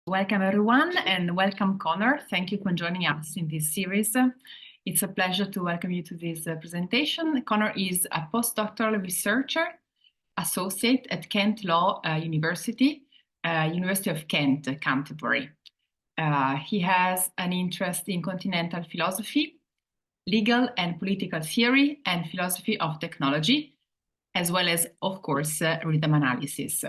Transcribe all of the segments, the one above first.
Welcome everyone and welcome Conor. Thank you for joining us in this series. It's a pleasure to welcome you to this presentation. Conor is a postdoctoral researcher associate at Kent Law University, University of Kent, Canterbury. He has an interest in continental philosophy, legal and political theory, and philosophy of technology, as well as, of course, rhythm analysis.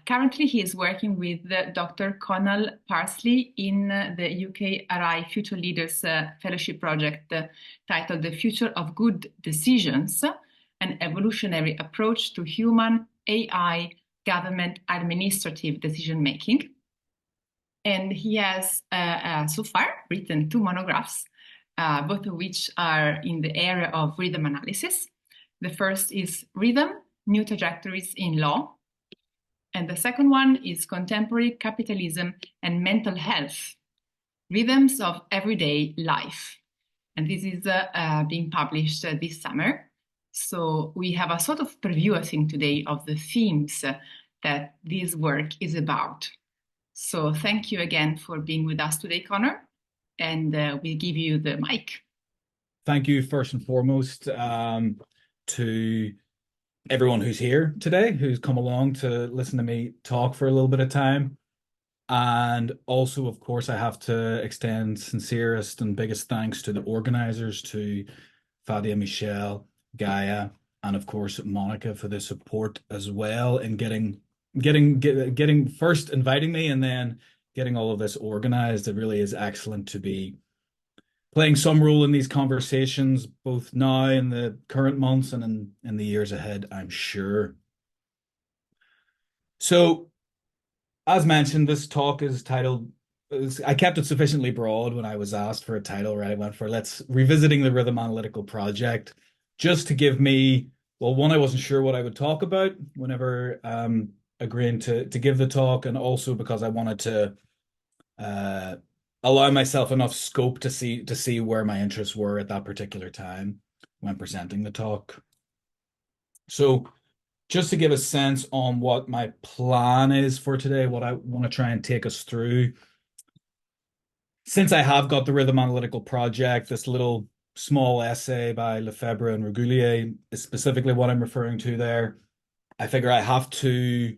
Currently, he is working with Dr. Conal Parsley in the UKRI Future Leaders Fellowship Project titled The Future of Good Decisions, an Evolutionary Approach to Human AI Government Administrative Decision-Making. And he has so far written 2 monographs, both of which are in the area of rhythm analysis. The first is Rhythm, New Trajectories in Law. And the second one is Contemporary Capitalism and Mental Health, Rhythms of Everyday Life. And this is being published this summer. So we have a sort of preview, I think, today of the themes that this work is about. So thank you again for being with us today, Conor. And we'll give you the mic. Thank you, first and foremost, to everyone who's here today, who's come along to listen to me talk for a little bit of time. And also, of course, I have to extend sincerest and biggest thanks to the organizers, to Fadia, Michelle, Gaia, and of course, Monica for the support as well in getting first inviting me and then getting all of this organized. It really is excellent to be playing some role in these conversations, both now in the current months and in the years ahead, I'm sure. So, as mentioned, this talk is titled, I kept it sufficiently broad when I was asked for a title, right? I went for let's revisiting the Rhythmanalytical project, just to give me, well, one, I wasn't sure what I would talk about whenever agreeing to give the talk, and also because I wanted to allow myself enough scope to see where my interests were at that particular time when presenting the talk. So just to give a sense on what my plan is for today, what I want to try and take us through. Since I have got the Rhythmanalytical project, this little small essay by Lefebvre and Régulier is specifically what I'm referring to there. I figure I have to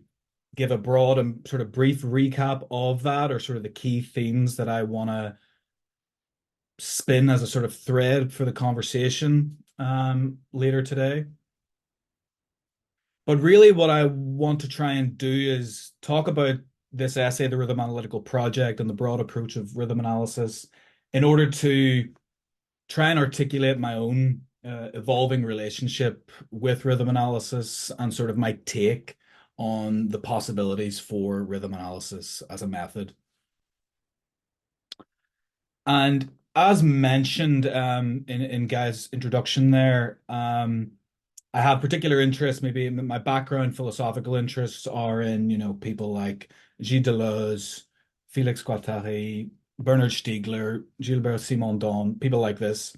give a broad and sort of brief recap of that, or sort of the key themes that I want to spin as a sort of thread for the conversation later today. But really what I want to try and do is talk about this essay, the Rhythmanalytical project, and the broad approach of rhythm analysis in order to try and articulate my own evolving relationship with rhythm analysis and sort of my take on the possibilities for rhythm analysis as a method. And as mentioned in Guy's introduction there, I have particular interests, maybe my background philosophical interests are in, people like Gilles Deleuze, Félix Guattari, Bernard Stiegler, Gilbert Simondon, people like this.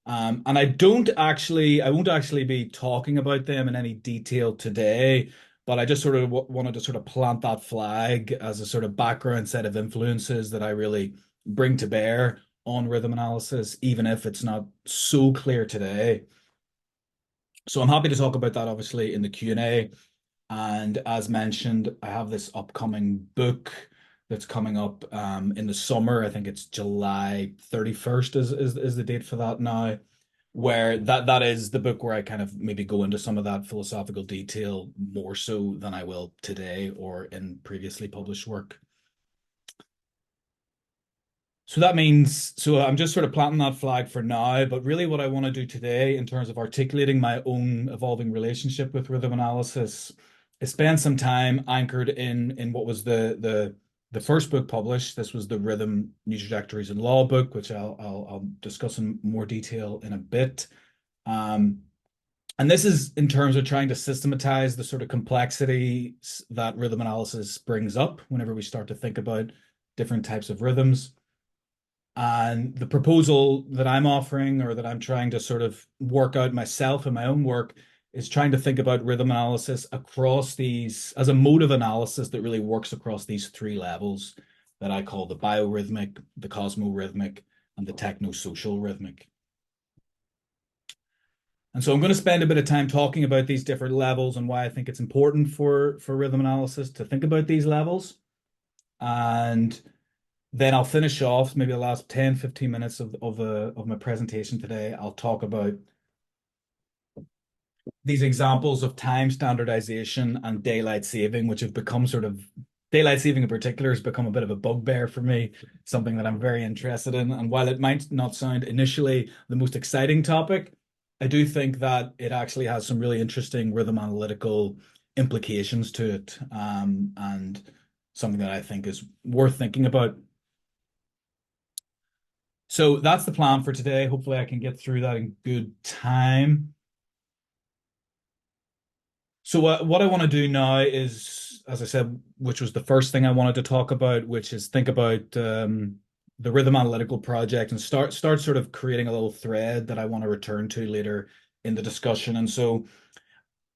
And I won't actually be talking about them in any detail today, but I just sort of wanted to sort of plant that flag as a sort of background set of influences that I really bring to bear on rhythm analysis, even if it's not so clear today. So I'm happy to talk about that, obviously, in the Q&A. And as mentioned, I have this upcoming book that's coming up in the summer. I think it's July 31st is the date for that now, where that is the book where I kind of maybe go into some of that philosophical detail more so than I will today or in previously published work. So that means, I'm just sort of planting that flag for now, but really what I want to do today in terms of articulating my own evolving relationship with rhythm analysis is spend some time anchored in what was the first book published. This was the Rhythm, New Trajectories in Law book, which I'll discuss in more detail in a bit. And this is in terms of trying to systematize the sort of complexity that rhythm analysis brings up whenever we start to think about different types of rhythms. And the proposal that I'm offering, or that I'm trying to sort of work out myself in my own work, is trying to think about rhythm analysis across these as a mode of analysis that really works across these three levels that I call the biorhythmic, the cosmorhythmic, and the technosocial rhythmic. And so I'm going to spend a bit of time talking about these different levels and why I think it's important for rhythm analysis to think about these levels. And then I'll finish off maybe the last 10, 15 minutes of my presentation today. I'll talk about these examples of time standardization and daylight saving, which have become sort of daylight saving in particular has become a bit of a bugbear for me, something that I'm very interested in. And while it might not sound initially the most exciting topic, I do think that it actually has some really interesting rhythm analytical implications to it, and something that I think is worth thinking about. So that's the plan for today. Hopefully I can get through that in good time. So what I want to do now is, as I said, which was the first thing I wanted to talk about, which is think about the rhythm analytical project and start sort of creating a little thread that I want to return to later in the discussion. And so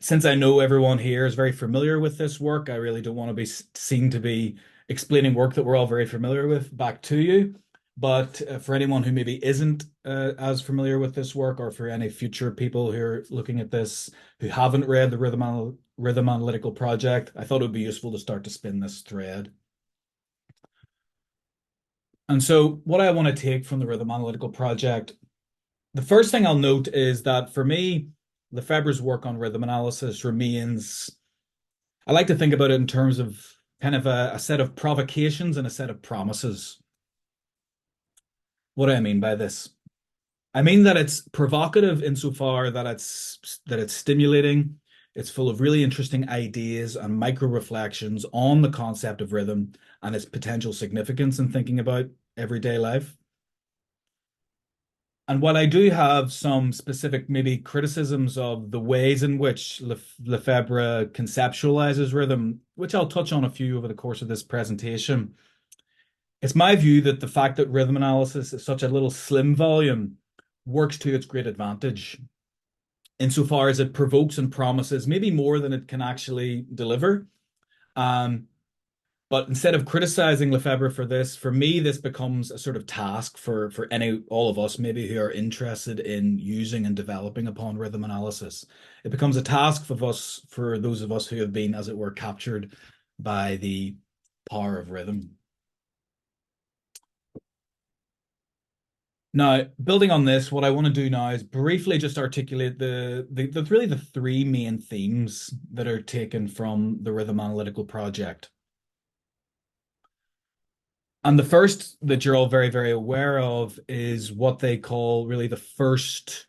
since I know everyone here is very familiar with this work, I really don't want to be seen to be explaining work that we're all very familiar with back to you. But for anyone who maybe isn't as familiar with this work, or for any future people who are looking at this who haven't read the Rhythm Analytical project, I thought it would be useful to start to spin this thread. And so what I want to take from the Rhythm Analytical project, the first thing I'll note is that for me, Lefebvre's work on rhythm analysis remains, I like to think about it in terms of kind of a set of provocations and a set of promises. What do I mean by this? I mean that it's provocative insofar that it's stimulating, it's full of really interesting ideas and micro reflections on the concept of rhythm and its potential significance in thinking about everyday life. And while I do have some specific maybe criticisms of the ways in which Lefebvre conceptualizes rhythm, which I'll touch on a few over the course of this presentation, it's my view that the fact that rhythm analysis is such a little slim volume works to its great advantage, insofar as it provokes and promises maybe more than it can actually deliver. But instead of criticizing Lefebvre for this, for me, this becomes a sort of task for all of us maybe who are interested in using and developing upon rhythm analysis. It becomes a task for those of us who have been, as it were, captured by the power of rhythm. Now, building on this, what I want to do now is briefly just articulate the really the three main themes that are taken from the Rhythm Analytical project. And the first that you're all very, very aware of is what they call really the first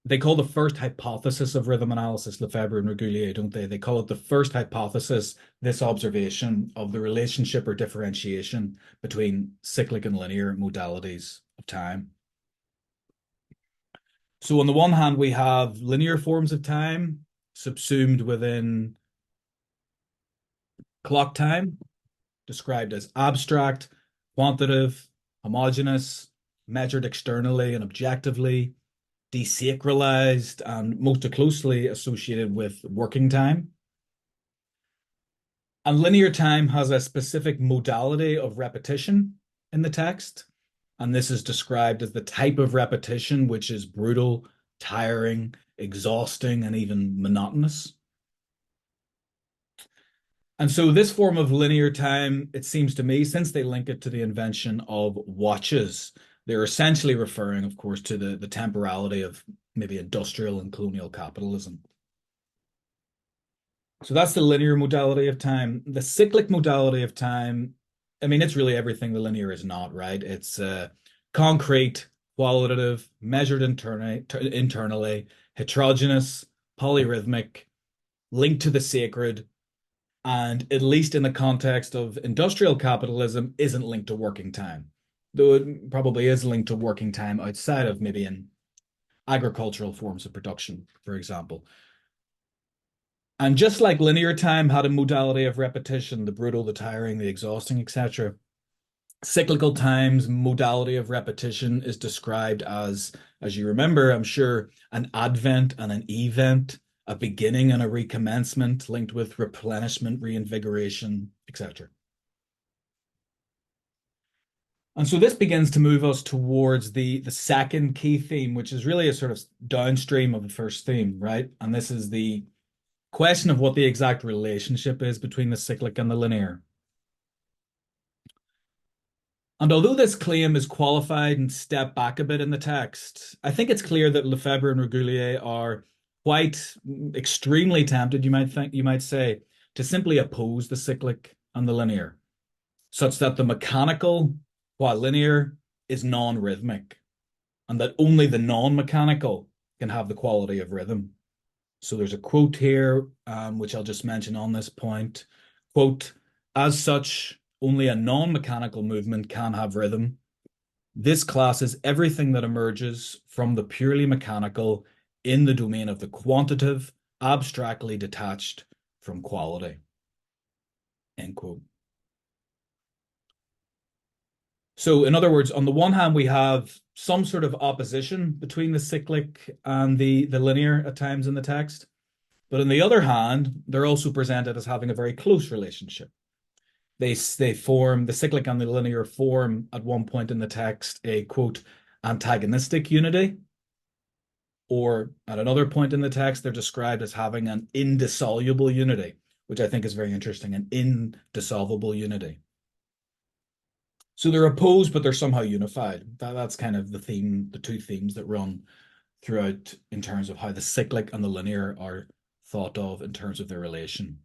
hypothesis of rhythm analysis, Lefebvre and Régulier, don't they? They call it the first hypothesis, this observation of the relationship or differentiation between cyclic and linear modalities of time. So on the one hand, we have linear forms of time subsumed within clock time, described as abstract, quantitative, homogeneous, measured externally and objectively, desacralized, and most closely associated with working time. And linear time has a specific modality of repetition in the text. And this is described as the type of repetition which is brutal, tiring, exhausting, and even monotonous. And so this form of linear time, it seems to me, since they link it to the invention of watches, they're essentially referring, of course, to the temporality of maybe industrial and colonial capitalism. So that's the linear modality of time. The cyclic modality of time, I mean, it's really everything the linear is not, right? It's concrete, qualitative, measured internally, heterogeneous, polyrhythmic, linked to the sacred, and at least in the context of industrial capitalism, isn't linked to working time, though it probably is linked to working time outside of maybe in agricultural forms of production, for example. And just like linear time had a modality of repetition, the brutal, the tiring, the exhausting, etc., Cyclical time's modality of repetition is described as you remember, I'm sure, an advent and an event, a beginning and a recommencement linked with replenishment, reinvigoration, etc. And so this begins to move us towards the second key theme, which is really a sort of downstream of the first theme, right? And this is the question of what the exact relationship is between the cyclic and the linear. And although this claim is qualified and step back a bit in the text, I think it's clear that Lefebvre and Régulier are quite extremely tempted, you might say, to simply oppose the cyclic and the linear, such that the mechanical, while linear, is non-rhythmic, and that only the non-mechanical can have the quality of rhythm. So there's a quote here, which I'll just mention on this point. Quote, as such, only a non-mechanical movement can have rhythm. This class is everything that emerges from the purely mechanical in the domain of the quantitative, abstractly detached from quality. End quote. So, in other words, on the one hand, we have some sort of opposition between the cyclic and the linear at times in the text. But on the other hand, they're also presented as having a very close relationship. They form, the cyclic and the linear form at one point in the text a quote antagonistic unity, or at another point in the text they're described as having an indissoluble unity, which I think is very interesting, an indissoluble unity. So they're opposed, but they're somehow unified. That's kind of the theme, the two themes that run throughout in terms of how the cyclic and the linear are thought of in terms of their relation.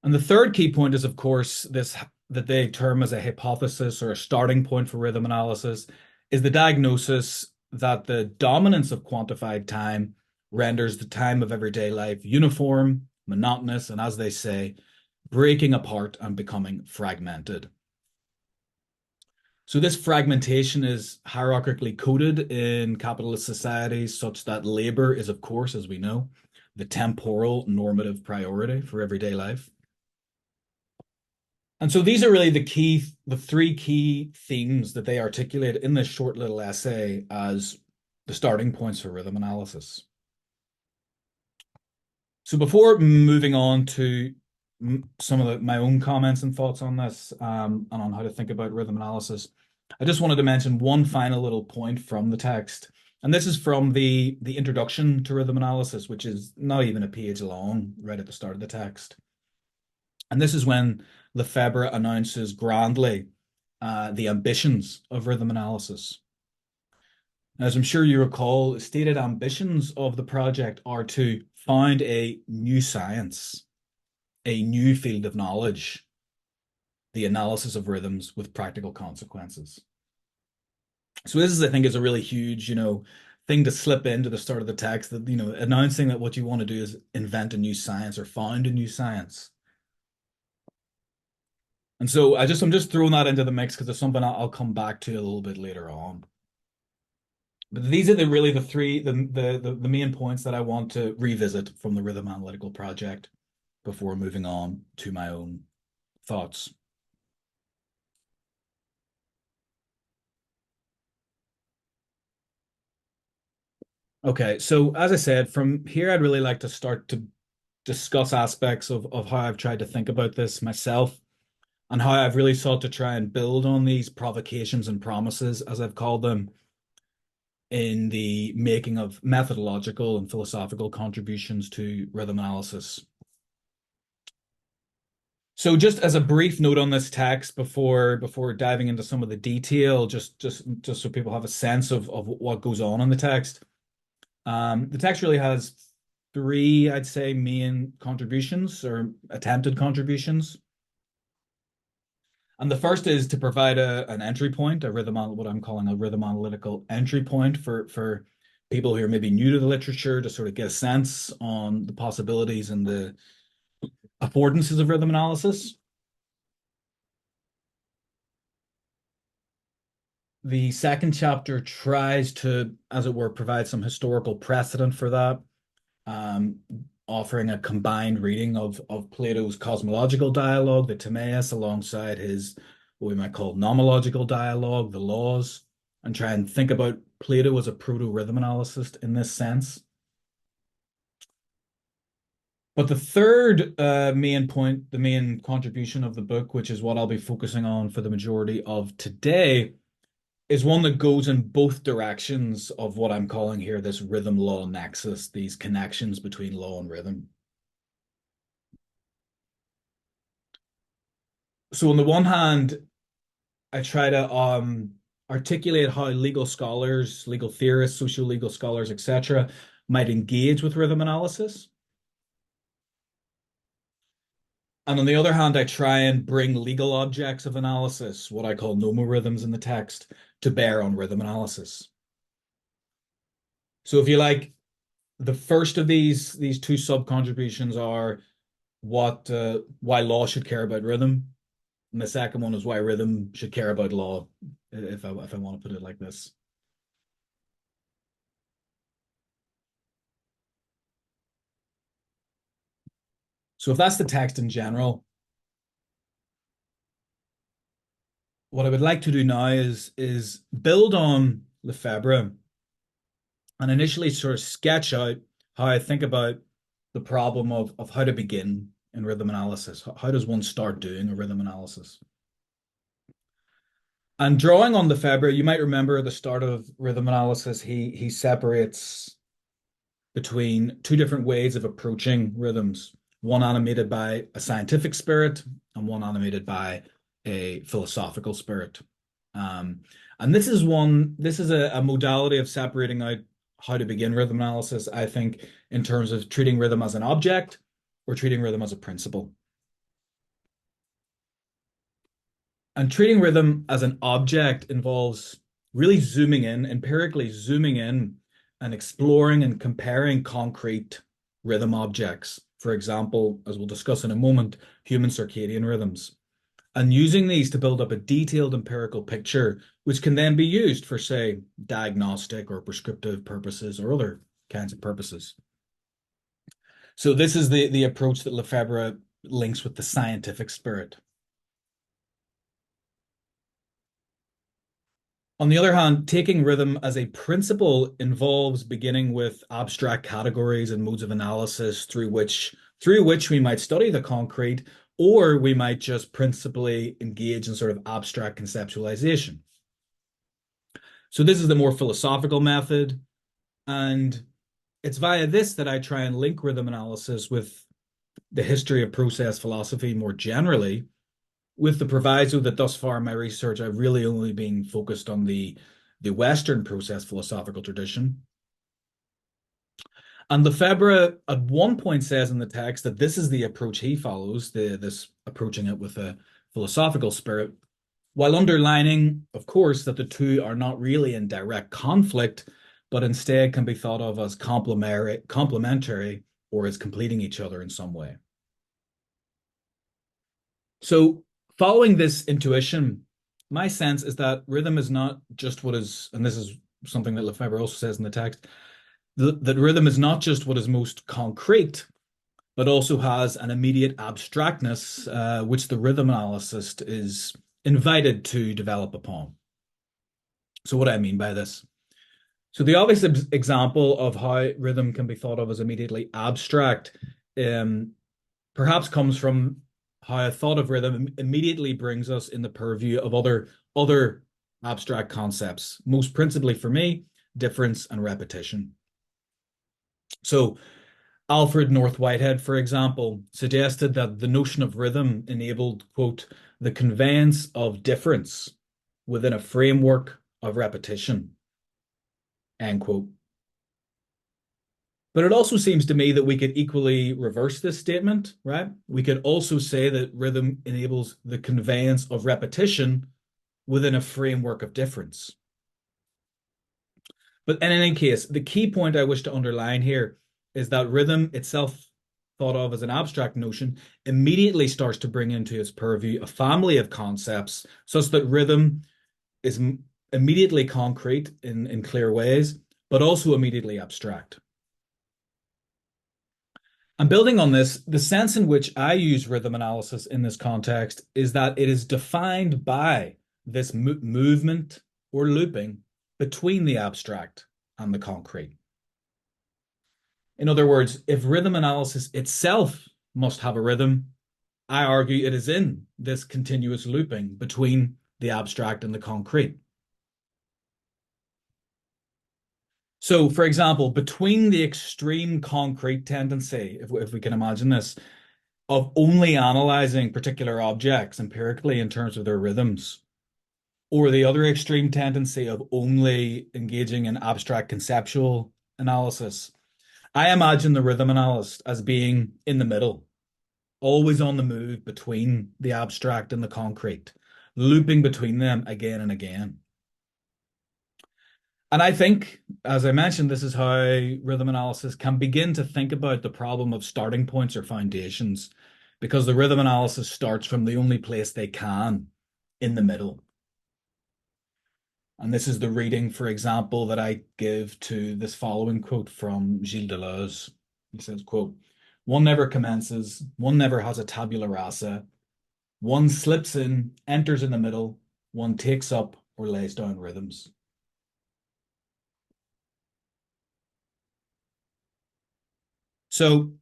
And the third key point is, of course, this that they term as a hypothesis or a starting point for rhythm analysis is the diagnosis that the dominance of quantified time renders the time of everyday life uniform, monotonous, and as they say, breaking apart and becoming fragmented. So this fragmentation is hierarchically coded in capitalist societies such that labor is, of course, as we know, the temporal normative priority for everyday life. And so these are really the three key themes that they articulate in this short little essay as the starting points for rhythm analysis. So before moving on to some of my own comments and thoughts on this and on how to think about rhythm analysis, I just wanted to mention one final little point from the text. And this is from the introduction to rhythm analysis, which is not even a page long, right at the start of the text. And this is when Lefebvre announces grandly the ambitions of rhythm analysis. As I'm sure you recall, stated ambitions of the project are to found a new science, a new field of knowledge, the analysis of rhythms with practical consequences. So this is, I think, is a really huge, thing to slip into the start of the text, that, announcing that what you want to do is invent a new science or found a new science. And so I'm just throwing that into the mix because it's something I'll come back to a little bit later on. But these are really the main points that I want to revisit from the Rhythm Analytical project before moving on to my own thoughts. Okay, so as I said, from here I'd really like to start to discuss aspects of how I've tried to think about this myself and how I've really sought to try and build on these provocations and promises, as I've called them, in the making of methodological and philosophical contributions to rhythm analysis. So just as a brief note on this text before diving into some of the detail, just so people have a sense of what goes on in the text. The text really has three, I'd say, main contributions or attempted contributions. And the first is to provide an entry point, what I'm calling a rhythm analytical entry point for people who are maybe new to the literature to sort of get a sense on the possibilities and the affordances of rhythm analysis. The second chapter tries to, as it were, provide some historical precedent for that, offering a combined reading of Plato's cosmological dialogue, the Timaeus, alongside his what we might call nomological dialogue, the laws, and try and think about Plato as a proto-rhythm analyst in this sense. But the third main point, the main contribution of the book, which is what I'll be focusing on for the majority of today, is one that goes in both directions of what I'm calling here this rhythm law nexus, these connections between law and rhythm. So on the one hand, I try to articulate how legal scholars, legal theorists, socio-legal scholars, etc., might engage with rhythm analysis. And on the other hand, I try and bring legal objects of analysis, what I call nomorhythms in the text, to bear on rhythm analysis. So if you like, the first of these two sub-contributions are what why law should care about rhythm, and the second one is why rhythm should care about law, if I want to put it like this. So if that's the text in general, what I would like to do now is build on Lefebvre and initially sort of sketch out how I think about the problem of how to begin in rhythm analysis. How does one start doing a rhythm analysis? And drawing on Lefebvre, you might remember at the start of rhythm analysis, he separates between two different ways of approaching rhythms, one animated by a scientific spirit and one animated by a philosophical spirit. Um, and this is a modality of separating out how to begin rhythm analysis, I think, in terms of treating rhythm as an object or treating rhythm as a principle. And treating rhythm as an object involves really zooming in, empirically zooming in and exploring and comparing concrete rhythm objects. For example, as we'll discuss in a moment, human circadian rhythms, and using these to build up a detailed empirical picture, which can then be used for, say, diagnostic or prescriptive purposes or other kinds of purposes. So this is the approach that Lefebvre links with the scientific spirit. On the other hand, taking rhythm as a principle involves beginning with abstract categories and modes of analysis through which we might study the concrete, or we might just principally engage in sort of abstract conceptualization. So this is the more philosophical method, and it's via this that I try and link rhythm analysis with the history of process philosophy more generally, with the proviso that thus far in my research, I've really only been focused on the Western process philosophical tradition. And Lefebvre at one point says in the text that this is the approach he follows, this approaching it with a philosophical spirit, while underlining, of course, that the two are not really in direct conflict, but instead can be thought of as complementary or as completing each other in some way. So following this intuition, my sense is that rhythm is not just what is, and this is something that Lefebvre also says in the text, that rhythm is not just what is most concrete, but also has an immediate abstractness, which the rhythm analyst is invited to develop upon. So what do I mean by this? So the obvious example of how rhythm can be thought of as immediately abstract perhaps comes from how a thought of rhythm immediately brings us in the purview of other abstract concepts, most principally for me, difference and repetition. So Alfred North Whitehead, for example, suggested that the notion of rhythm enabled, quote, the conveyance of difference within a framework of repetition, end quote. But it also seems to me that we could equally reverse this statement, right? We could also say that rhythm enables the conveyance of repetition within a framework of difference. But in any case, the key point I wish to underline here is that rhythm itself, thought of as an abstract notion, immediately starts to bring into its purview a family of concepts such that rhythm is immediately concrete in clear ways, but also immediately abstract. And building on this, the sense in which I use rhythm analysis in this context is that it is defined by this movement or looping between the abstract and the concrete. In other words, if rhythm analysis itself must have a rhythm, I argue it is in this continuous looping between the abstract and the concrete. So, for example, between the extreme concrete tendency, if we can imagine this, of only analyzing particular objects empirically in terms of their rhythms, or the other extreme tendency of only engaging in abstract conceptual analysis, I imagine the rhythm analyst as being in the middle, always on the move between the abstract and the concrete, looping between them again and again. And I think, as I mentioned, this is how rhythm analysis can begin to think about the problem of starting points or foundations, because the rhythm analysis starts from the only place they can, in the middle. And this is the reading, for example, that I give to this following quote from Gilles Deleuze. He says, quote, "One never commences, one never has a tabula rasa. One slips in, enters in the middle, one takes up or lays down rhythms." So,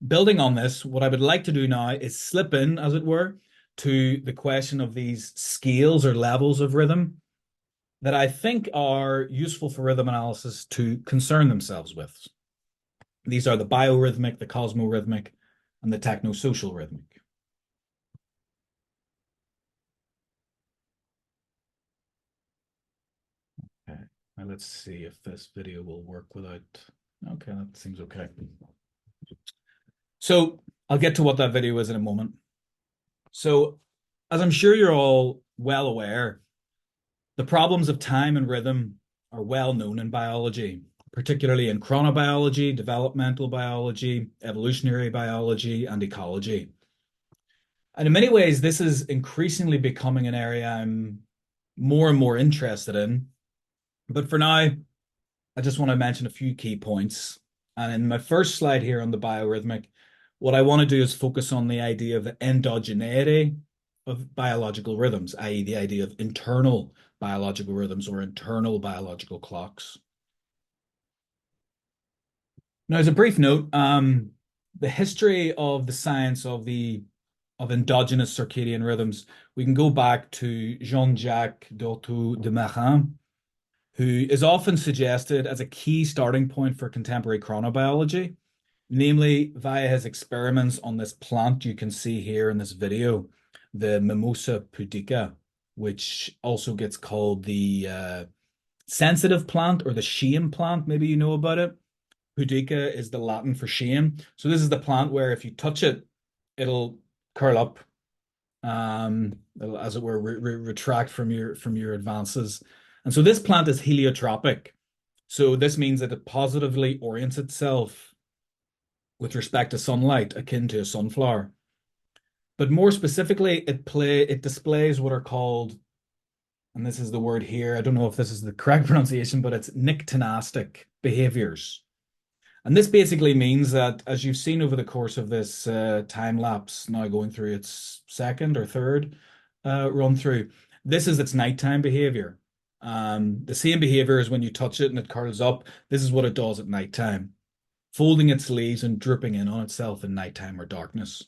building on this, what I would like to do now is slip in, as it were, to the question of these scales or levels of rhythm that I think are useful for rhythm analysis to concern themselves with. These are the biorhythmic, the cosmorhythmic, and the technosocial rhythmic. Okay, now let's see if this video will work without. Okay, that seems okay. So I'll get to what that video is in a moment. So, as I'm sure you're all well aware, the problems of time and rhythm are well known in biology, particularly in chronobiology, developmental biology, evolutionary biology, and ecology. And in many ways, this is increasingly becoming an area I'm more and more interested in. But for now, I just want to mention a few key points. And in my first slide here on the biorhythmic, what I want to do is focus on the idea of the endogeneity of biological rhythms, i.e., the idea of internal biological rhythms or internal biological clocks. Now, as a brief note, the history of the science of endogenous circadian rhythms, we can go back to Jean-Jacques Dortoux de Marin, who is often suggested as a key starting point for contemporary chronobiology, namely via his experiments on this plant you can see here in this video, the Mimosa pudica, which also gets called the sensitive plant or the shame plant. Maybe you know about it. Pudica is the Latin for shame. So this is the plant where if you touch it, it'll curl up, it'll, as it were, retract from your advances. And so this plant is heliotropic. So this means that it positively orients itself with respect to sunlight, akin to a sunflower. But more specifically, it displays what are called, and this is the word here, I don't know if this is the correct pronunciation, but it's nyctinastic behaviors. And this basically means that, as you've seen over the course of this time lapse, now going through its second or third run through, this is its nighttime behavior. The same behavior as when you touch it and it curls up. This is what it does at nighttime, folding its leaves and drooping in on itself in nighttime or darkness.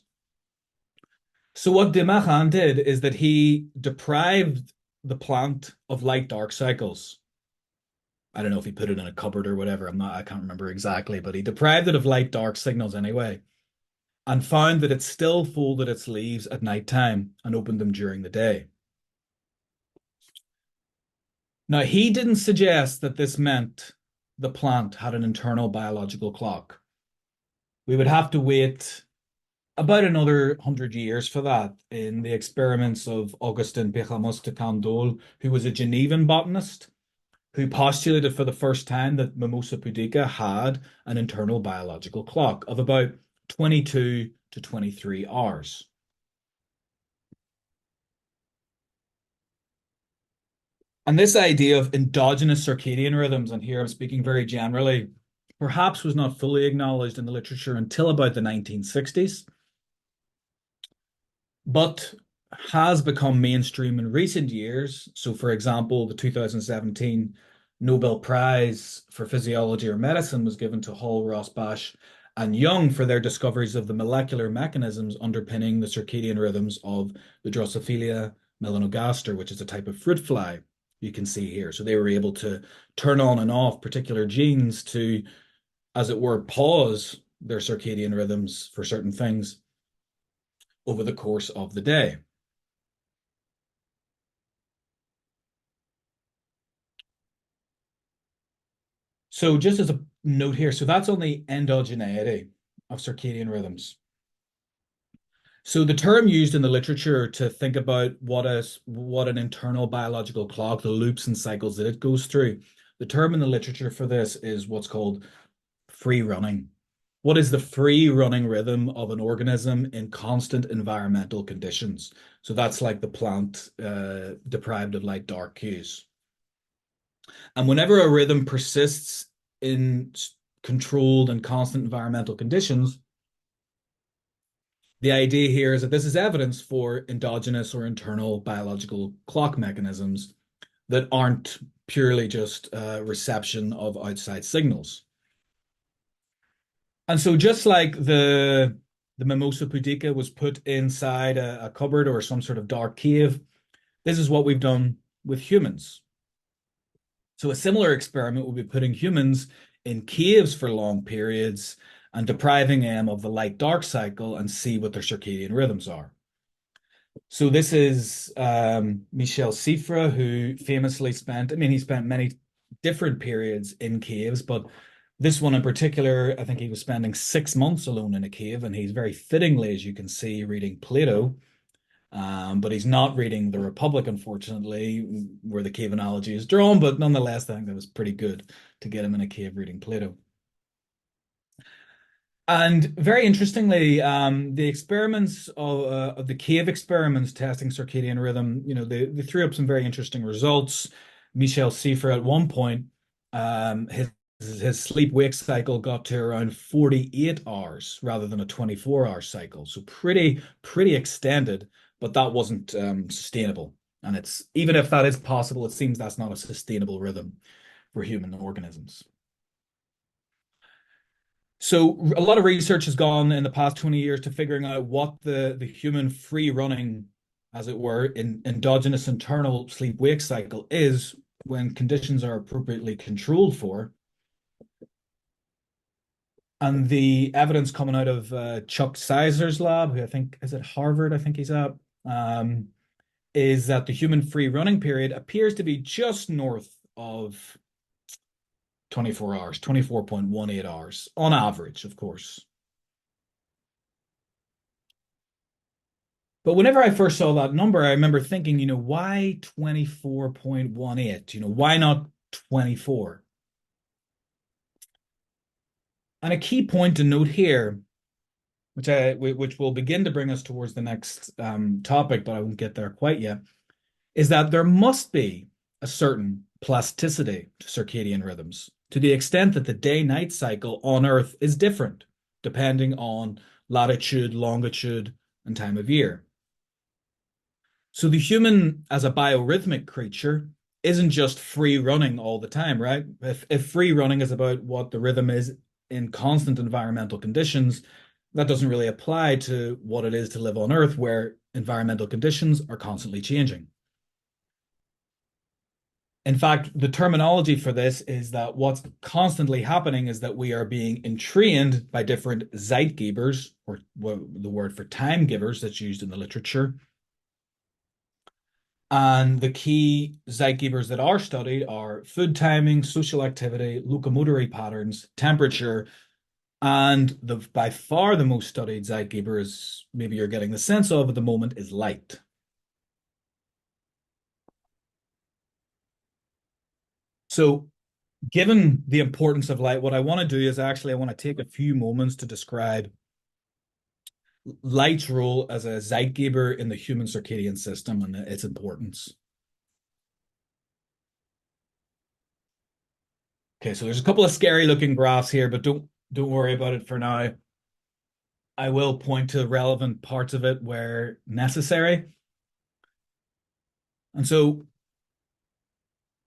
So what de Marin did is that he deprived the plant of light-dark cycles. I don't know if he put it in a cupboard or whatever. I can't remember exactly, but he deprived it of light-dark signals anyway, and found that it still folded its leaves at nighttime and opened them during the day. Now, he didn't suggest that this meant the plant had an internal biological clock. We would have to wait about another 100 years for that in the experiments of Augustin Péramus de Candolle, who was a Genevan botanist, who postulated for the first time that Mimosa pudica had an internal biological clock of about 22 to 23 hours. And this idea of endogenous circadian rhythms, and here I'm speaking very generally, perhaps was not fully acknowledged in the literature until about the 1960s, but has become mainstream in recent years. So, for example, the 2017 Nobel Prize for Physiology or Medicine was given to Hall, Rosbach, and Young for their discoveries of the molecular mechanisms underpinning the circadian rhythms of the Drosophila melanogaster, which is a type of fruit fly you can see here. So they were able to turn on and off particular genes to, as it were, pause their circadian rhythms for certain things over the course of the day. So just as a note here, so that's on the endogeneity of circadian rhythms. So the term used in the literature to think about what an internal biological clock, the loops and cycles that it goes through, the term in the literature for this is what's called free running. What is the free running rhythm of an organism in constant environmental conditions? So that's like the plant deprived of light dark cues. And whenever a rhythm persists in controlled and constant environmental conditions, the idea here is that this is evidence for endogenous or internal biological clock mechanisms that aren't purely just reception of outside signals. And so just like the Mimosa pudica was put inside a cupboard or some sort of dark cave, this is what we've done with humans. So a similar experiment would be putting humans in caves for long periods and depriving them of the light-dark cycle and see what their circadian rhythms are. So this is Michel Siffre, who famously spent, I mean, he spent many different periods in caves, but this one in particular, I think he was spending 6 months alone in a cave, and he's very fittingly, as you can see, reading Plato. But he's not reading The Republic, unfortunately, where the cave analogy is drawn. But nonetheless, I think that was pretty good to get him in a cave reading Plato. And very interestingly, the experiments of the cave experiments testing circadian rhythm, they threw up some very interesting results. Michel Siffre at one point, his sleep-wake cycle got to around 48 hours rather than a 24-hour cycle. So pretty extended, but that wasn't sustainable. And it's even if that is possible, it seems that's not a sustainable rhythm for human organisms. So a lot of research has gone in the past 20 years to figuring out what the human free running, as it were, in endogenous internal sleep-wake cycle is when conditions are appropriately controlled for. And the evidence coming out of Chuck Sizer's lab, who I think is at Harvard, I think he's at, is that the human free running period appears to be just north of 24 hours, 24.18 hours on average, of course. But whenever I first saw that number, I remember thinking, why 24.18? Why not 24? And a key point to note here, which will begin to bring us towards the next topic, but I won't get there quite yet, is that there must be a certain plasticity to circadian rhythms to the extent that the day-night cycle on Earth is different depending on latitude, longitude, and time of year. So the human as a biorhythmic creature isn't just free running all the time, right? If free running is about what the rhythm is in constant environmental conditions, that doesn't really apply to what it is to live on Earth, where environmental conditions are constantly changing. In fact, the terminology for this is that what's constantly happening is that we are being entrained by different Zeitgebers, or the word for time givers that's used in the literature. And the key Zeitgebers that are studied are food timing, social activity, locomotory patterns, temperature, and by far the most studied Zeitgeber, is maybe you're getting the sense of at the moment, is light. So given the importance of light, what I want to do is I want to take a few moments to describe light's role as a Zeitgeber in the human circadian system and its importance. Okay, so there's a couple of scary looking graphs here, but don't worry about it for now. I will point to relevant parts of it where necessary. And so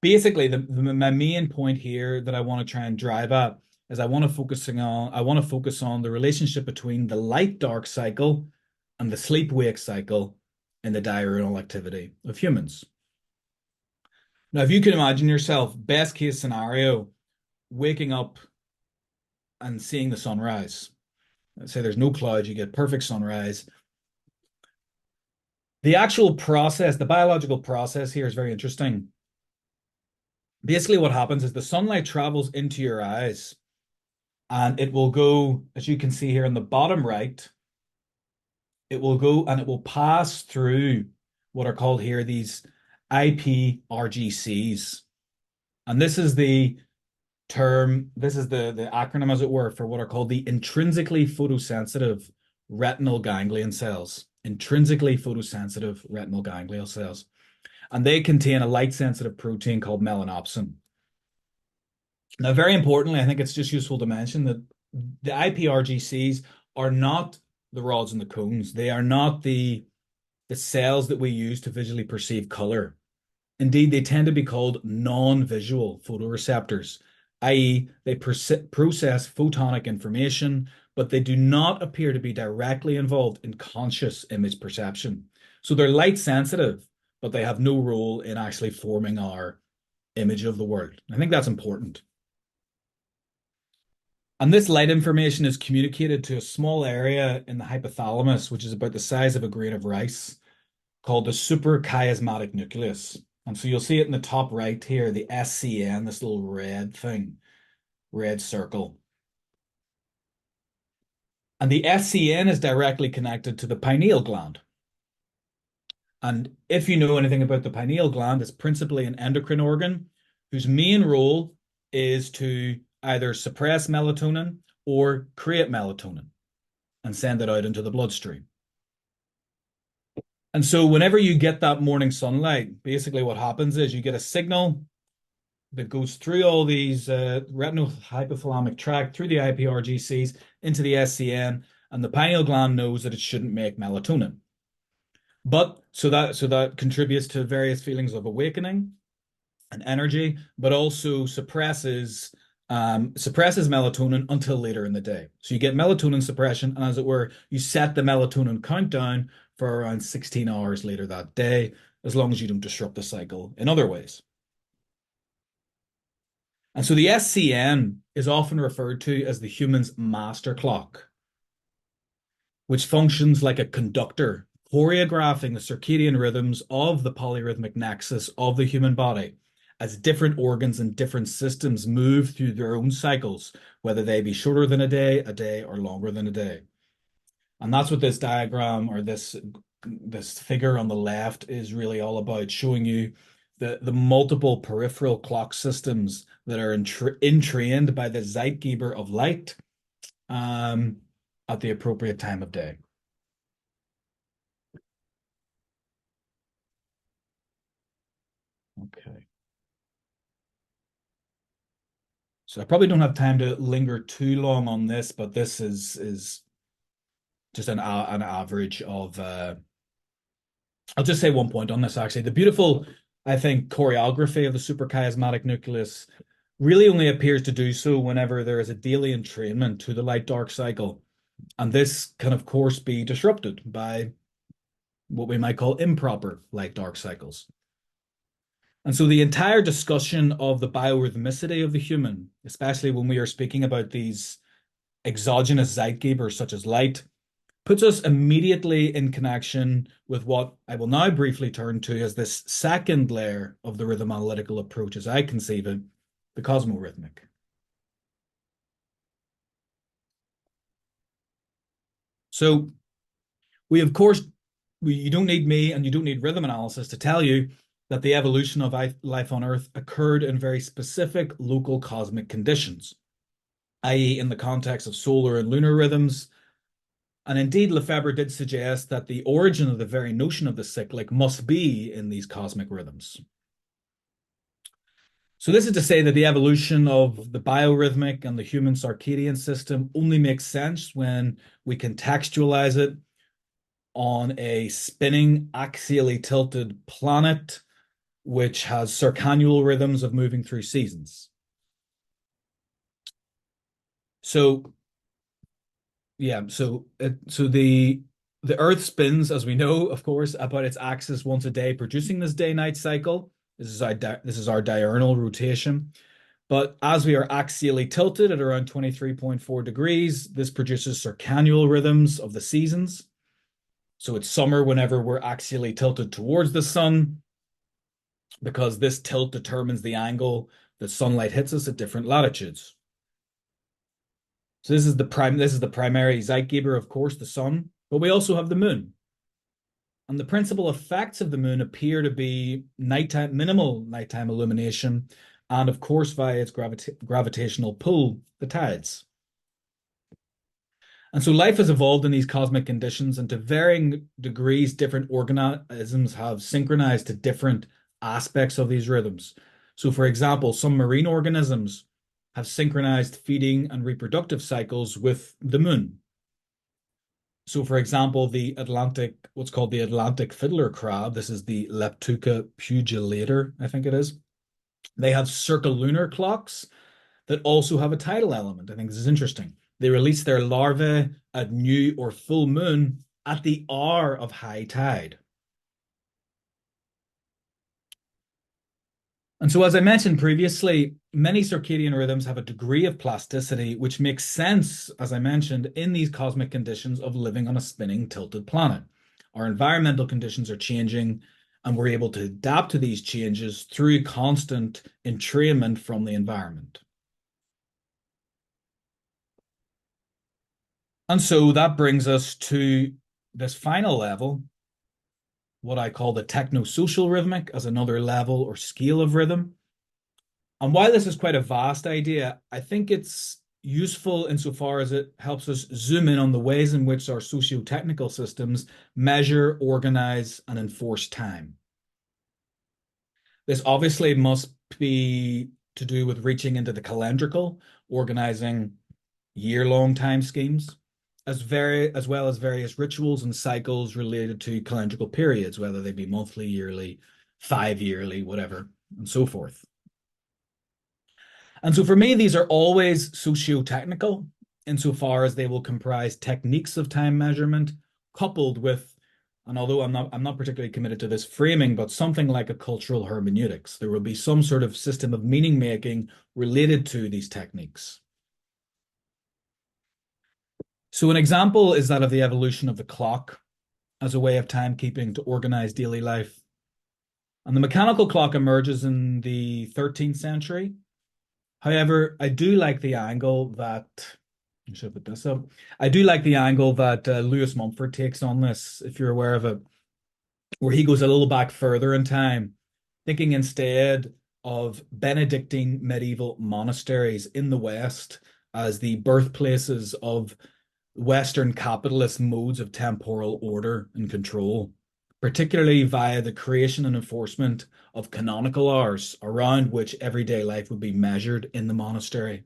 basically my main point here that I want to try and drive at is I want to focus on the relationship between the light dark cycle and the sleep wake cycle in the diurnal activity of humans. Now, if you can imagine yourself, best case scenario, waking up and seeing the sunrise. Let's say there's no clouds, you get perfect sunrise. The actual process, the biological process here is very interesting. Basically, what happens is the sunlight travels into your eyes and it will go, as you can see here in the bottom right, it will go and it will pass through what are called here these IPRGCs. And this is the term, this is the acronym, as it were, for what are called the intrinsically photosensitive retinal ganglion cells. Intrinsically photosensitive retinal ganglion cells. And they contain a light-sensitive protein called melanopsin. Now, very importantly, I think it's just useful to mention that the IPRGCs are not the rods and the cones. They are not the cells that we use to visually perceive color. Indeed, they tend to be called non-visual photoreceptors, i.e., they process photonic information, but they do not appear to be directly involved in conscious image perception. So they're light sensitive, but they have no role in actually forming our image of the world. I think that's important. And this light information is communicated to a small area in the hypothalamus, which is about the size of a grain of rice, called the suprachiasmatic nucleus. And so you'll see it in the top right here, the SCN, this little red thing, red circle. And the SCN is directly connected to the pineal gland. And if you know anything about the pineal gland, it's principally an endocrine organ whose main role is to either suppress melatonin or create melatonin and send it out into the bloodstream. And so whenever you get that morning sunlight, basically what happens is you get a signal that goes through all these retinal hypothalamic tract, through the IPRGCs, into the SCN, and the pineal gland knows that it shouldn't make melatonin. But so that contributes to various feelings of awakening and energy, but also suppresses melatonin until later in the day. So you get melatonin suppression, and as it were, you set the melatonin countdown for around 16 hours later that day, as long as you don't disrupt the cycle in other ways. And so the SCN is often referred to as the human's master clock, which functions like a conductor, choreographing the circadian rhythms of the polyrhythmic nexus of the human body as different organs and different systems move through their own cycles, whether they be shorter than a day, or longer than a day. And that's what this diagram or this figure on the left is really all about, showing you the multiple peripheral clock systems that are entrained by the Zeitgeber of light at the appropriate time of day. Okay. So I probably don't have time to linger too long on this, but this is just an average of I'll just say one point on this actually. The beautiful, I think, choreography of the suprachiasmatic nucleus really only appears to do so whenever there is a daily entrainment to the light-dark cycle. And this can, of course, be disrupted by what we might call improper light-dark cycles. And so the entire discussion of the biorhythmicity of the human, especially when we are speaking about these exogenous Zeitgebers such as light, puts us immediately in connection with what I will now briefly turn to as this second layer of the rhythm analytical approach as I conceive it, the cosmorhythmic. So of course, you don't need me and you don't need rhythm analysis to tell you that the evolution of life on Earth occurred in very specific local cosmic conditions, i.e. in the context of solar and lunar rhythms. And indeed, Lefebvre did suggest that the origin of the very notion of the cyclic must be in these cosmic rhythms. So this is to say that the evolution of the biorhythmic and the human circadian system only makes sense when we contextualize it on a spinning, axially tilted planet which has circannual rhythms of moving through seasons. So yeah, so the Earth spins, as we know, of course, about its axis once a day, producing this day-night cycle. This is our diurnal rotation. But as we are axially tilted at around 23.4 degrees, this produces circannual rhythms of the seasons. So it's summer whenever we're axially tilted towards the sun, because this tilt determines the angle that sunlight hits us at different latitudes. So this is the primary Zeitgeber, of course, the sun, but we also have the moon. And the principal effects of the moon appear to be minimal nighttime illumination, and of course, via its gravitational pull, the tides. And so life has evolved in these cosmic conditions, and to varying degrees, different organisms have synchronized to different aspects of these rhythms. So, for example, some marine organisms have synchronized feeding and reproductive cycles with the moon. So, for example, what's called the Atlantic fiddler crab, this is the Leptuca pugillator, I think it is. They have circulunar clocks that also have a tidal element. I think this is interesting. They release their larvae at new or full moon at the hour of high tide. And so, as I mentioned previously, many circadian rhythms have a degree of plasticity, which makes sense, as I mentioned, in these cosmic conditions of living on a spinning, tilted planet. Our environmental conditions are changing, and we're able to adapt to these changes through constant entrainment from the environment. And so that brings us to this final level, what I call the technosocial rhythmic, as another level or scale of rhythm. And while this is quite a vast idea, I think it's useful insofar as it helps us zoom in on the ways in which our sociotechnical systems measure, organize, and enforce time. This obviously must be to do with reaching into the calendrical, organizing year-long time schemes, as well as various rituals and cycles related to calendrical periods, whether they be monthly, yearly, 5-yearly, whatever, and so forth. And so for me, these are always socio-technical insofar as they will comprise techniques of time measurement coupled with, and although I'm not particularly committed to this framing, but something like a cultural hermeneutics. There will be some sort of system of meaning making related to these techniques. So an example is that of the evolution of the clock as a way of timekeeping to organize daily life. And the mechanical clock emerges in the 13th century. However, I do like the angle that I should put this up. I do like the angle that Lewis Mumford takes on this, if you're aware of it, where he goes a little back further in time, thinking instead of Benedictine medieval monasteries in the West as the birthplaces of Western capitalist modes of temporal order and control, particularly via the creation and enforcement of canonical hours around which everyday life would be measured in the monastery.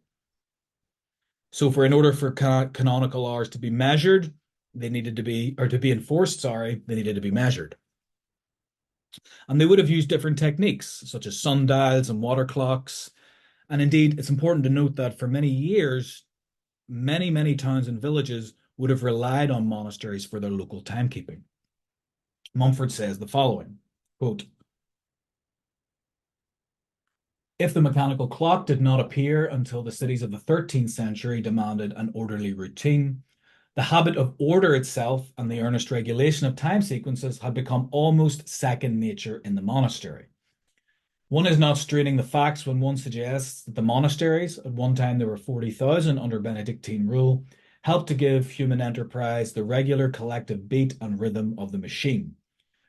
So, in order for canonical hours to be measured, they needed to be, or to be enforced, sorry, they needed to be measured. And they would have used different techniques, such as sundials and water clocks. And indeed, it's important to note that for many years, many towns and villages would have relied on monasteries for their local timekeeping. Mumford says the following, quote, if the mechanical clock did not appear until the cities of the 13th century demanded an orderly routine, the habit of order itself and the earnest regulation of time sequences had become almost second nature in the monastery. One is not straining the facts when one suggests that the monasteries, at one time there were 40,000 under Benedictine rule, helped to give human enterprise the regular collective beat and rhythm of the machine.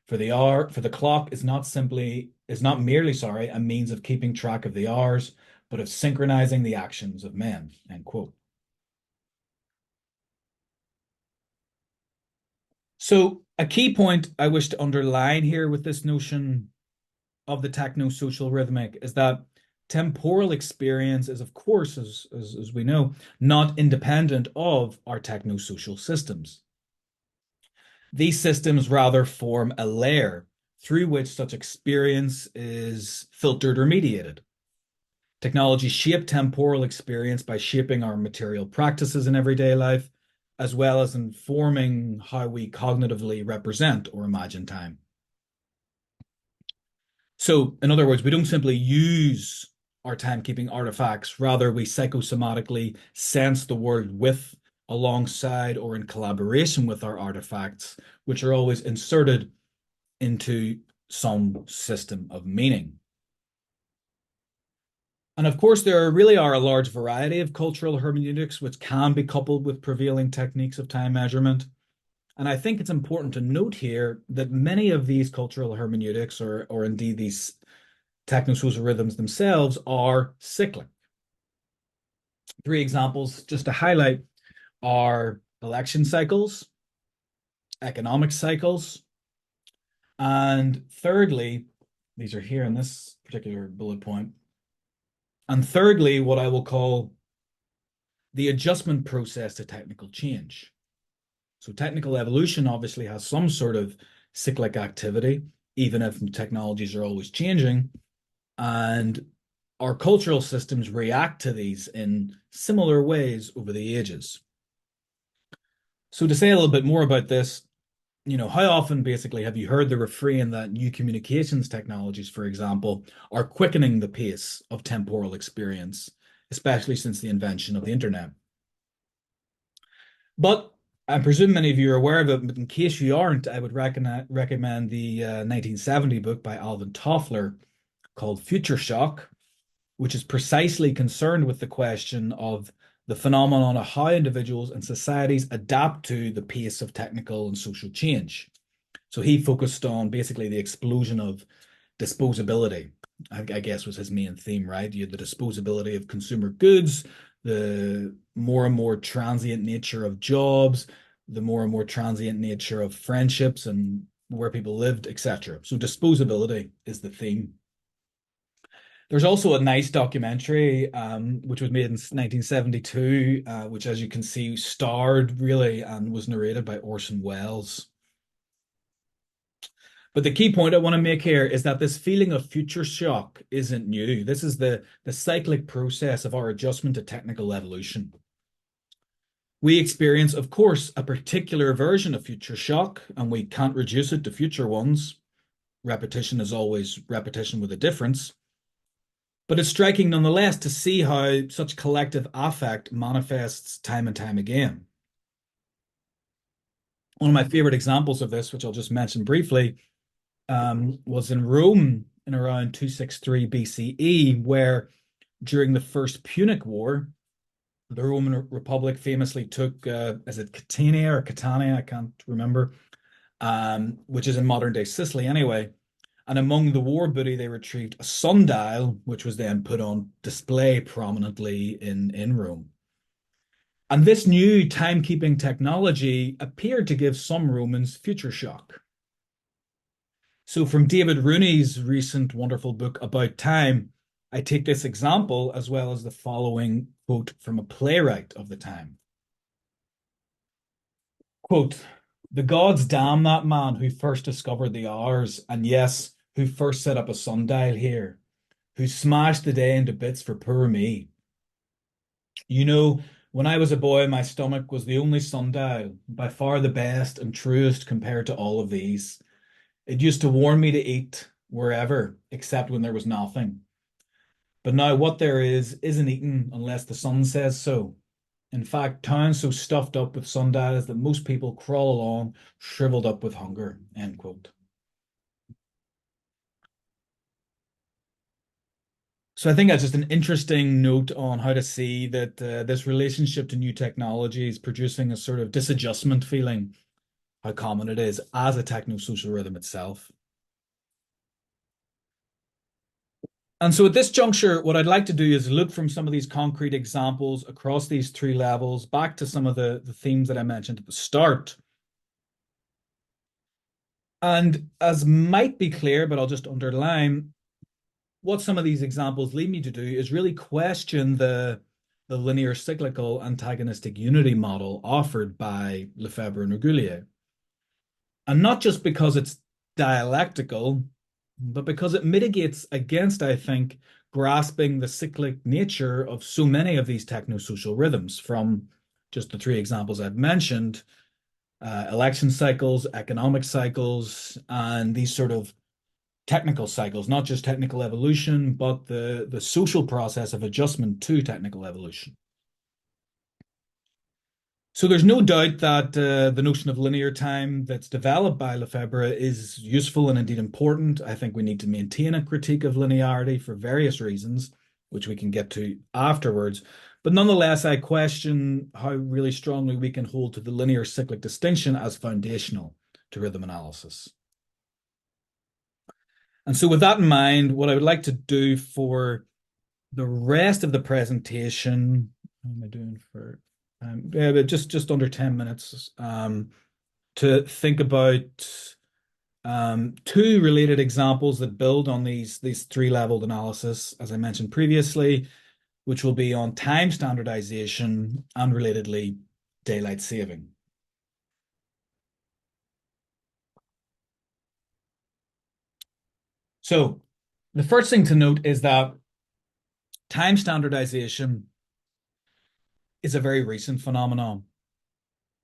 For the clock is not merely, a means of keeping track of the hours, but of synchronizing the actions of men. End quote. So a key point I wish to underline here with this notion of the technosocial rhythmic is that temporal experience is, of course, as we know, not independent of our technosocial systems. These systems rather form a layer through which such experience is filtered or mediated. Technology shape temporal experience by shaping our material practices in everyday life, as well as informing how we cognitively represent or imagine time. So, in other words, we don't simply use our timekeeping artifacts, rather, we psychosomatically sense the world with, alongside, or in collaboration with our artifacts, which are always inserted into some system of meaning. And of course, there really are a large variety of cultural hermeneutics which can be coupled with prevailing techniques of time measurement. And I think it's important to note here that many of these cultural hermeneutics, or indeed these technosocial rhythms themselves, are cyclic. 3 examples just to highlight are election cycles, economic cycles, and thirdly, these are here in this particular bullet point, and thirdly, what I will call the adjustment process to technical change. So technical evolution obviously has some sort of cyclic activity, even if technologies are always changing. And our cultural systems react to these in similar ways over the ages. So to say a little bit more about this, how often basically have you heard the refrain that new communications technologies, for example, are quickening the pace of temporal experience, especially since the invention of the internet? But I presume many of you are aware of it, but in case you aren't, I would recommend the 1970 book by Alvin Toffler called Future Shock, which is precisely concerned with the question of the phenomenon of how individuals and societies adapt to the pace of technical and social change. So he focused on basically the explosion of disposability, I guess was his main theme, right? You had the disposability of consumer goods, the more and more transient nature of jobs, the more and more transient nature of friendships and where people lived, etc. So disposability is the theme. There's also a nice documentary, which was made in 1972, which, as you can see, starred really and was narrated by Orson Welles. But the key point I want to make here is that this feeling of future shock isn't new. This is the cyclic process of our adjustment to technical evolution. We experience, of course, a particular version of future shock, and we can't reduce it to future ones. Repetition is always repetition with a difference. But it's striking nonetheless to see how such collective affect manifests time and time again. One of my favorite examples of this, which I'll just mention briefly, was in Rome in around 263 BCE, where during the First Punic War, the Roman Republic famously took, is it Catania or Catania? I can't remember, which is in modern day Sicily anyway. And among the war booty, they retrieved a sundial, which was then put on display prominently in Rome. And this new timekeeping technology appeared to give some Romans future shock. So from David Rooney's recent wonderful book About Time, I take this example as well as the following quote from a playwright of the time. Quote, "The gods damn that man who first discovered the hours, and yes, who first set up a sundial here, who smashed the day into bits for poor me. When I was a boy, my stomach was the only sundial, by far the best and truest compared to all of these. It used to warn me to eat wherever, except when there was nothing. But now what there is isn't eaten unless the sun says so. In fact, town's so stuffed up with sundials that most people crawl along shriveled up with hunger." End quote. So I think that's just an interesting note on how to see that this relationship to new technology is producing a sort of disadjustment feeling, how common it is as a technosocial rhythm itself. And so at this juncture, what I'd like to do is look from some of these concrete examples across these 3 levels back to some of the themes that I mentioned at the start. And as might be clear, but I'll just underline, what some of these examples lead me to do is really question the linear cyclical antagonistic unity model offered by Lefebvre and Régulier. And not just because it's dialectical, but because it mitigates against, I think, grasping the cyclic nature of so many of these technosocial rhythms, from just the three examples I've mentioned, election cycles, economic cycles, and these sort of technical cycles, not just technical evolution, but the social process of adjustment to technical evolution. So there's no doubt that the notion of linear time that's developed by Lefebvre is useful and indeed important. I think we need to maintain a critique of linearity for various reasons, which we can get to afterwards. But nonetheless, I question how really strongly we can hold to the linear cyclic distinction as foundational to rhythm analysis. And so with that in mind, what I would like to do for the rest of the presentation, how am I doing for yeah, but just under 10 minutes, to think about two related examples that build on these three-leveled analysis, as I mentioned previously, which will be on time standardization and relatedly daylight saving. So the first thing to note is that time standardization is a very recent phenomenon.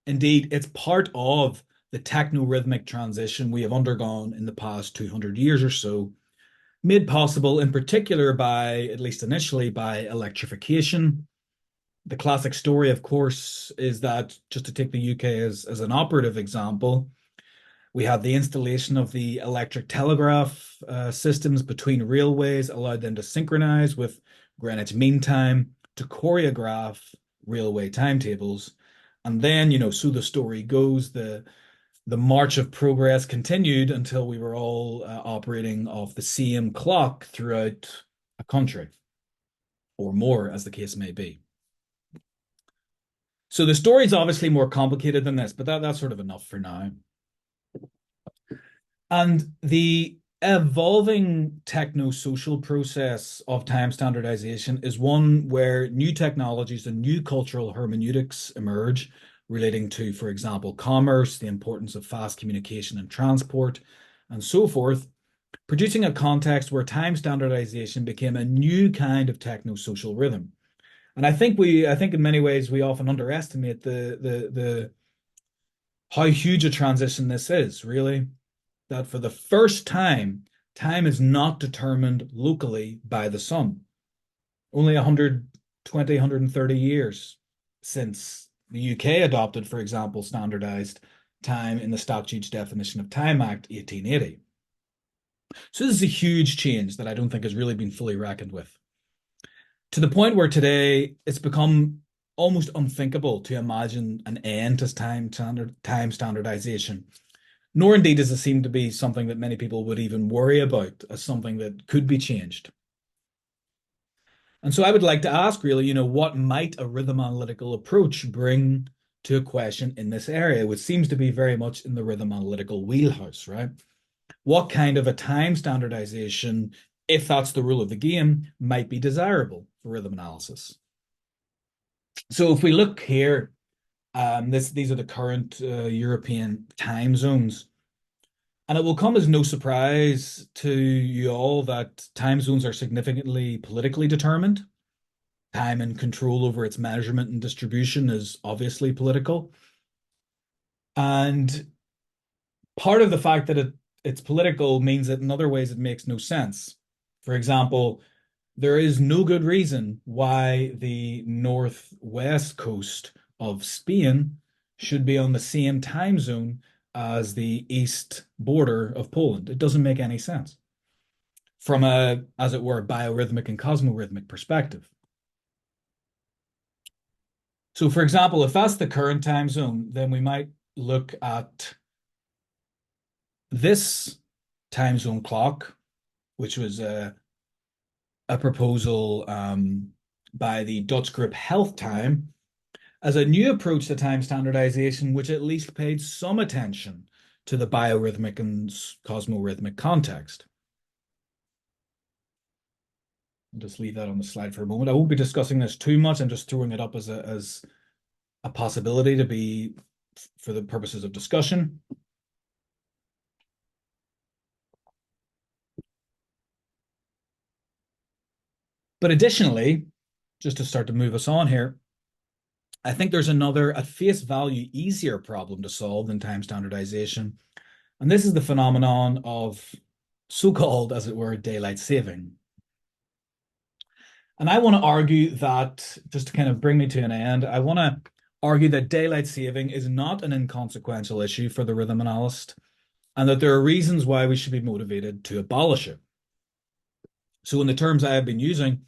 Indeed, it's part of the techno-rhythmic transition we have undergone in the past 200 years or so, made possible in particular by, at least initially, by electrification. The classic story, of course, is that, just to take the UK as an operative example, we had the installation of the electric telegraph systems between railways, allowed them to synchronize with Greenwich Mean Time to choreograph railway timetables. And then, so the story goes, the march of progress continued until we were all operating off the same clock throughout a country, or more, as the case may be. So the story is obviously more complicated than this, but that's sort of enough for now. And the evolving technosocial process of time standardization is one where new technologies and new cultural hermeneutics emerge relating to, for example, commerce, the importance of fast communication and transport, and so forth, producing a context where time standardization became a new kind of technosocial rhythm. And I think in many ways we often underestimate the how huge a transition this is, really. That for the first time, time is not determined locally by the sun. Only 120, 130 years since the UK adopted, for example, standardized time in the Statutes Definition of Time Act 1880. So this is a huge change that I don't think has really been fully reckoned with. To the point where today it's become almost unthinkable to imagine an end to time standardization. Nor indeed does it seem to be something that many people would even worry about as something that could be changed. And so I would like to ask really, what might a rhythm analytical approach bring to a question in this area, which seems to be very much in the rhythm analytical wheelhouse, right? What kind of a time standardization, if that's the rule of the game, might be desirable for rhythm analysis? So if we look here, these are the current European time zones. And it will come as no surprise to you all that time zones are significantly politically determined. Time and control over its measurement and distribution is obviously political. And part of the fact that it's political means that in other ways it makes no sense. For example, there is no good reason why the northwest coast of Spain should be on the same time zone as the east border of Poland. It doesn't make any sense from a, as it were, biorhythmic and cosmorhythmic perspective. So, for example, if that's the current time zone, then we might look at this time zone clock, which was a proposal by the Dutch group Health Time, as a new approach to time standardization, which at least paid some attention to the biorhythmic and cosmorhythmic context. I'll just leave that on the slide for a moment. I won't be discussing this too much. I'm just throwing it up as a possibility to be for the purposes of discussion. But additionally, just to start to move us on here, I think there's another, at face value, easier problem to solve than time standardization. And this is the phenomenon of so-called, as it were, daylight saving. And I want to argue that, just to kind of bring me to an end, I want to argue that daylight saving is not an inconsequential issue for the rhythm analyst, and that there are reasons why we should be motivated to abolish it. So in the terms I have been using,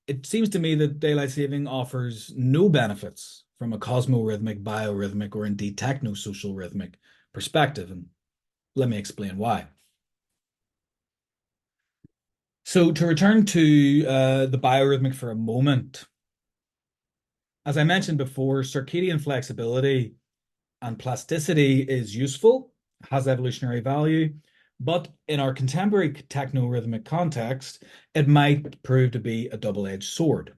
it seems to me that daylight saving offers no benefits from a cosmorhythmic, biorhythmic, or indeed technosocial rhythmic perspective. And let me explain why. So to return to the biorhythmic for a moment, as I mentioned before, circadian flexibility and plasticity is useful, has evolutionary value, but in our contemporary techno-rhythmic context, it might prove to be a double-edged sword.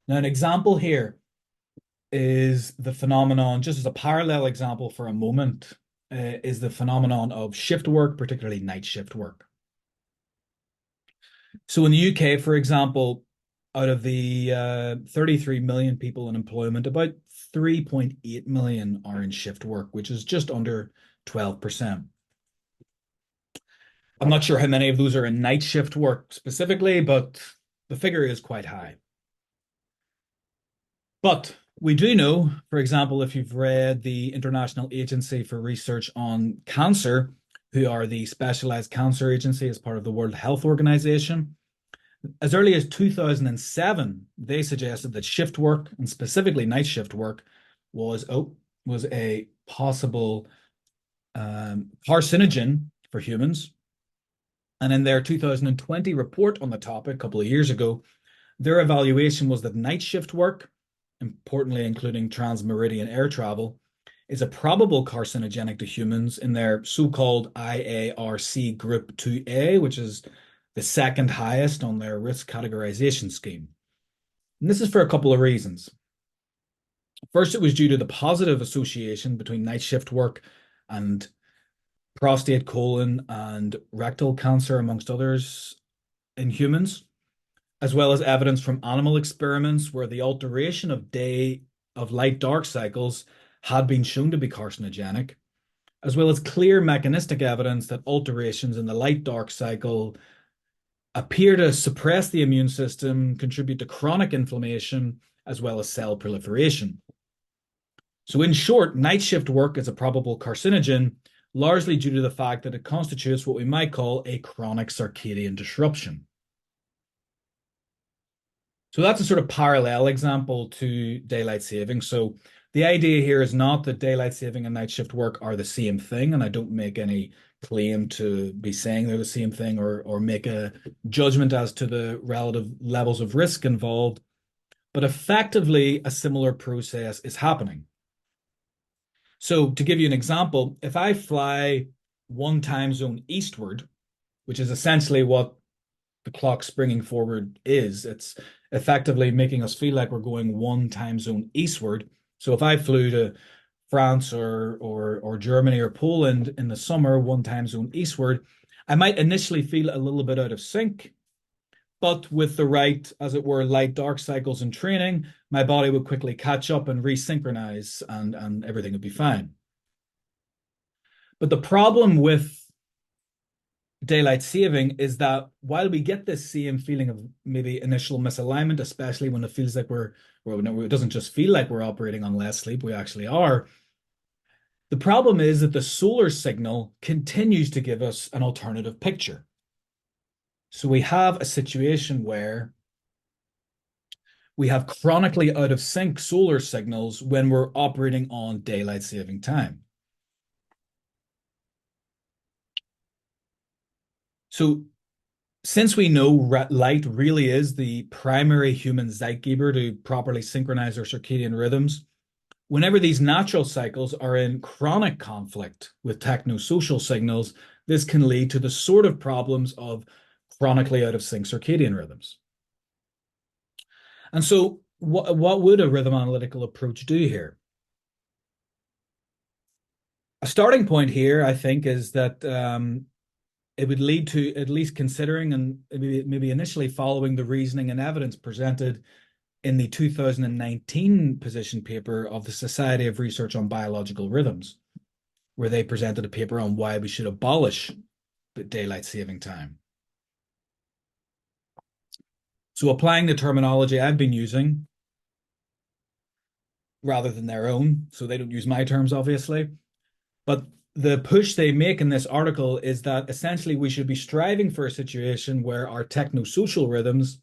Now, an example here is the phenomenon, just as a parallel example for a moment, is the phenomenon of shift work, particularly night shift work. So in the UK, for example, out of the 33 million people in employment, about 3.8 million are in shift work, which is just under 12%. I'm not sure how many of those are in night shift work specifically, but the figure is quite high. But we do know, for example, if you've read the International Agency for Research on Cancer, who are the specialized cancer agency as part of the World Health Organization, as early as 2007, they suggested that shift work, and specifically night shift work, was a possible carcinogen for humans. And in their 2020 report on the topic a couple of years ago, their evaluation was that night shift work, importantly including transmeridian air travel, is a probable carcinogenic to humans in their so-called IARC Group 2A, which is the second highest on their risk categorization scheme. And this is for a couple of reasons. First, it was due to the positive association between night shift work and prostate, colon, and rectal cancer, amongst others, in humans, as well as evidence from animal experiments where the alteration of light-dark cycles had been shown to be carcinogenic, as well as clear mechanistic evidence that alterations in the light-dark cycle appear to suppress the immune system, contribute to chronic inflammation, as well as cell proliferation. So in short, night shift work is a probable carcinogen, largely due to the fact that it constitutes what we might call a chronic circadian disruption. So that's a sort of parallel example to daylight saving. So the idea here is not that daylight saving and night shift work are the same thing, and I don't make any claim to be saying they're the same thing or make a judgment as to the relative levels of risk involved, but effectively a similar process is happening. So to give you an example, if I fly one time zone eastward, which is essentially what the clock springing forward is, it's effectively making us feel like we're going one time zone eastward. So if I flew to France or Germany or Poland in the summer, one time zone eastward, I might initially feel a little bit out of sync, but with the right, as it were, light dark cycles and training, my body would quickly catch up and resynchronize and everything would be fine. But the problem with daylight saving is that while we get this same feeling of maybe initial misalignment, especially when it feels like it doesn't just feel like we're operating on less sleep, we actually are. The problem is that the solar signal continues to give us an alternative picture. So we have a situation where we have chronically out of sync solar signals when we're operating on daylight saving time. So since we know light really is the primary human zeitgeber to properly synchronize our circadian rhythms, whenever these natural cycles are in chronic conflict with technosocial signals, this can lead to the sort of problems of chronically out of sync circadian rhythms. And so what would a rhythm analytical approach do here? A starting point here, I think, is that it would lead to at least considering and maybe initially following the reasoning and evidence presented in the 2019 position paper of the Society of Research on Biological Rhythms, where they presented a paper on why we should abolish daylight saving time. So applying the terminology I've been using rather than their own, so they don't use my terms, obviously. But the push they make in this article is that essentially we should be striving for a situation where our technosocial rhythms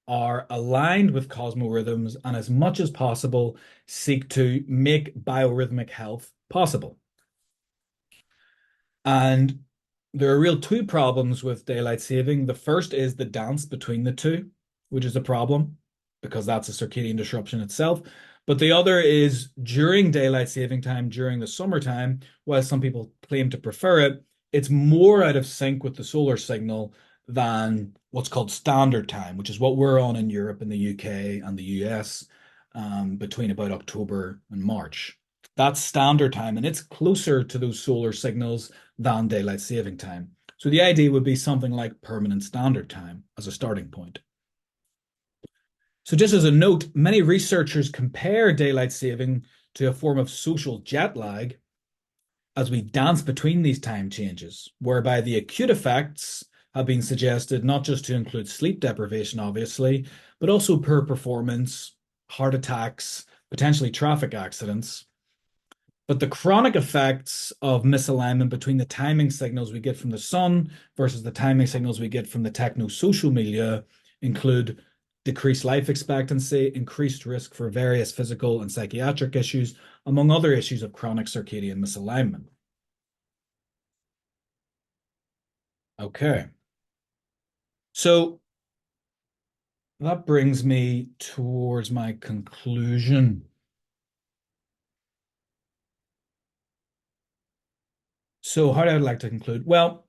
are aligned with cosmorhythms and as much as possible seek to make biorhythmic health possible. And there are real two problems with daylight saving. The first is the dance between the two, which is a problem because that's a circadian disruption itself. But the other is during daylight saving time, during the summertime, while some people claim to prefer it, it's more out of sync with the solar signal than what's called standard time, which is what we're on in Europe and the UK and the US between about October and March. That's standard time, and it's closer to those solar signals than daylight saving time. So the idea would be something like permanent standard time as a starting point. So just as a note, many researchers compare daylight saving to a form of social jet lag as we dance between these time changes, whereby the acute effects have been suggested not just to include sleep deprivation, obviously, but also poor performance, heart attacks, potentially traffic accidents. But the chronic effects of misalignment between the timing signals we get from the sun versus the timing signals we get from the technosocial milieu include decreased life expectancy, increased risk for various physical and psychiatric issues, among other issues of chronic circadian misalignment. Okay. So that brings me towards my conclusion. So how do I like to conclude? Well,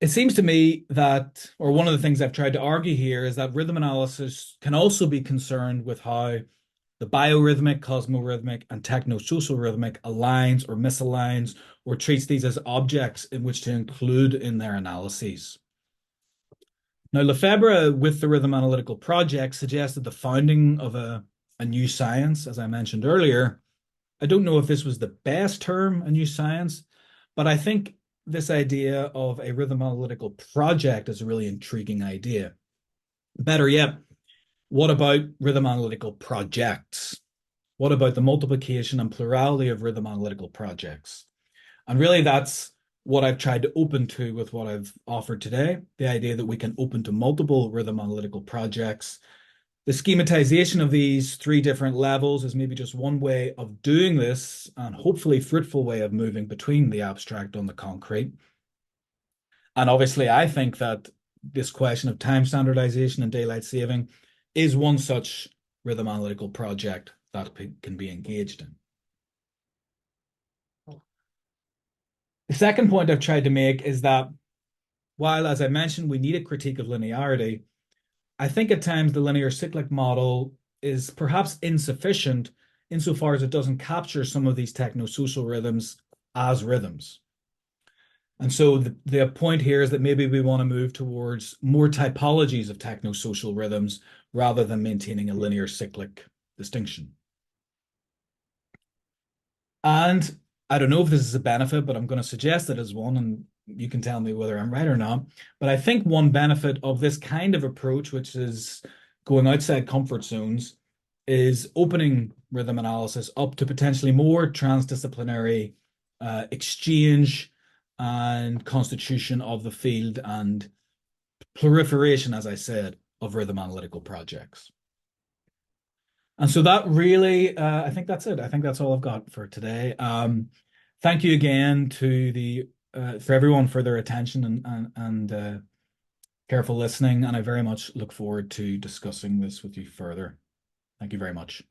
it seems to me that, or one of the things I've tried to argue here is that rhythm analysis can also be concerned with how the biorhythmic, cosmorhythmic, and technosocial rhythmic aligns or misaligns or treats these as objects in which to include in their analyses. Now, Lefebvre, with the Rhythm Analytical project, suggested the founding of a new science, as I mentioned earlier. I don't know if this was the best term, a new science, but I think this idea of a rhythm analytical project is a really intriguing idea. Better yet, what about rhythm analytical projects? What about the multiplication and plurality of rhythm analytical projects? And really, that's what I've tried to open to with what I've offered today, the idea that we can open to multiple rhythm analytical projects. The schematization of these three different levels is maybe just one way of doing this, and hopefully fruitful way of moving between the abstract and the concrete. And obviously, I think that this question of time standardization and daylight saving is one such rhythm analytical project that can be engaged in. The second point I've tried to make is that while, as I mentioned, we need a critique of linearity, I think at times the linear cyclic model is perhaps insufficient insofar as it doesn't capture some of these technosocial rhythms as rhythms. And so the point here is that maybe we want to move towards more typologies of technosocial rhythms rather than maintaining a linear cyclic distinction. And I don't know if this is a benefit, but I'm going to suggest it as one, and you can tell me whether I'm right or not. But I think one benefit of this kind of approach, which is going outside comfort zones, is opening rhythm analysis up to potentially more transdisciplinary exchange and constitution of the field and proliferation, as I said, of rhythm analytical projects. And so that really, I think that's it. I think that's all I've got for today. Thank you again to for everyone for their attention and careful listening. And I very much look forward to discussing this with you further. Thank you very much.